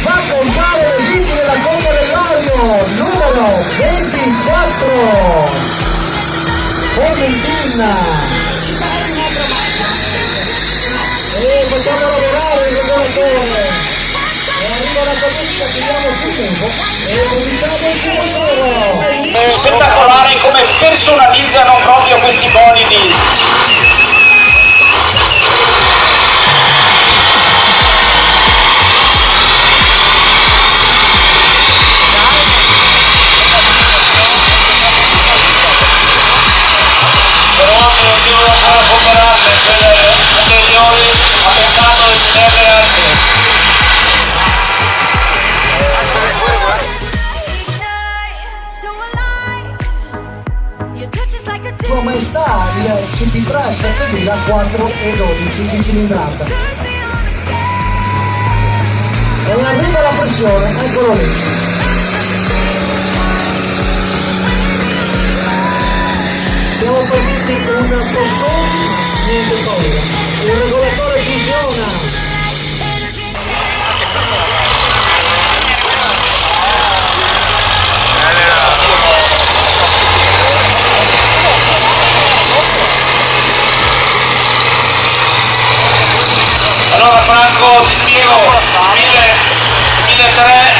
fa contare le viti della Coppa dell'Olio, numero 24, Formentina. E facciamo lavorare il regolatore. E arriva la caduta, tiriamo sul tempo e cominciamo il primo giro. È spettacolare come personalizzano proprio questi bolidi. Sua Maestà il CP3 7000 4 e 12 di cilindrata. E non arriva la pressione, eccolo lì. Siamo partiti con una postoni, niente paura. Il regolatore funziona. Allora Franco, ti spiego, 1003